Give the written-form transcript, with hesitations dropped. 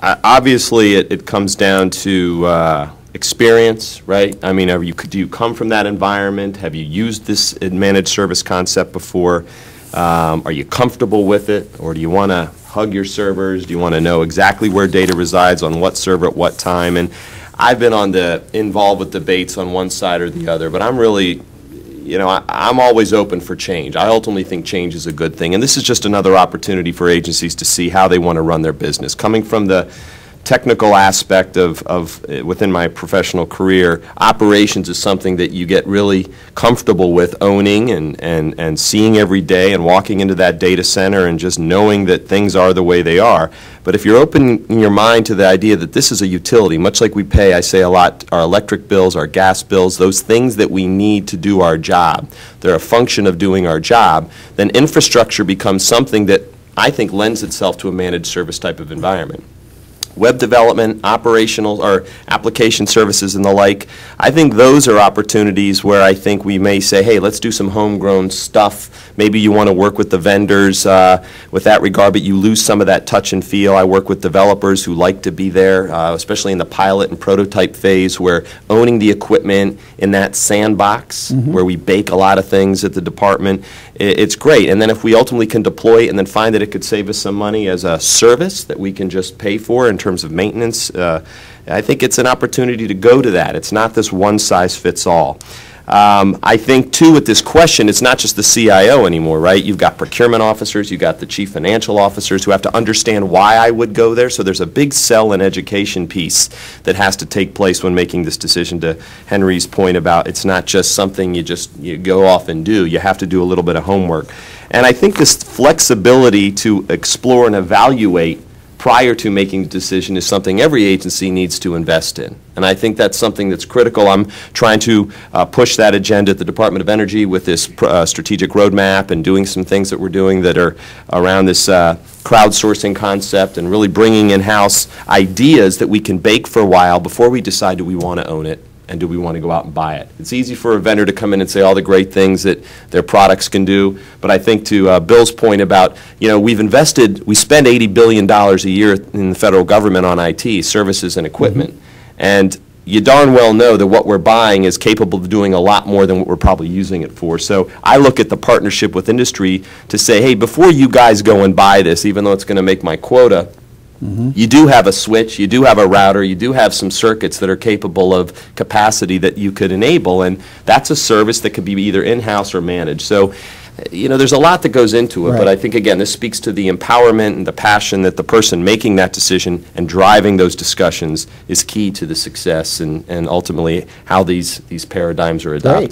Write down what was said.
Obviously, it comes down to experience, right? I mean, do you come from that environment? Have you used this managed service concept before? Are you comfortable with it, or do you want to hug your servers? Do you want to know exactly where data resides on what server at what time? And I've been involved with debates on one side or the other, but I'm really, I'm always open for change. I ultimately think change is a good thing, and this is just another opportunity for agencies to see how they want to run their business. Coming from the technical aspect of within my professional career, operations is something that you get really comfortable with owning and seeing every day, and walking into that data center and just knowing that things are the way they are. But if you're open in your mind to the idea that this is a utility, much like we pay, I say a lot, our electric bills, our gas bills, those things that we need to do our job, they're a function of doing our job, then infrastructure becomes something that I think lends itself to a managed service type of environment. Web development, operational or application services and the like, I think those are opportunities where I think we may say, hey, let's do some homegrown stuff. Maybe you want to work with the vendors with that regard, but you lose some of that touch and feel. I work with developers who like to be there, especially in the pilot and prototype phase, where owning the equipment in that sandbox where we bake a lot of things at the department, it's great. And then if we ultimately can deploy it and then find that it could save us some money as a service that we can just pay for in terms of maintenance, I think it's an opportunity to go to that. It's not this one-size-fits-all. I think, too, with this question, it's not just the CIO anymore, right? You've got procurement officers, you've got the chief financial officers who have to understand why I would go there. So there's a big sell and education piece that has to take place when making this decision, to Henry's point about it's not just something you go off and do. You have to do a little bit of homework. And I think this flexibility to explore and evaluate prior to making the decision is something every agency needs to invest in. And I think that's something that's critical. I'm trying to push that agenda at the Department of Energy with this strategic roadmap, and doing some things that we're doing that are around this crowdsourcing concept, and really bringing in-house ideas that we can bake for a while before we decide do we want to own it and do we want to go out and buy it. It's easy for a vendor to come in and say all the great things that their products can do, but I think to Bill's point about, we spend $80 billion a year in the federal government on IT, services and equipment, and you darn well know that what we're buying is capable of doing a lot more than what we're probably using it for. So I look at the partnership with industry to say, hey, before you guys go and buy this, even though it's going to make my quota, you do have a switch, you do have a router, you do have some circuits that are capable of capacity that you could enable, and that's a service that could be either in-house or managed. So, there's a lot that goes into it, but I think, again, this speaks to the empowerment and the passion that the person making that decision and driving those discussions is key to the success and ultimately how these paradigms are adopted.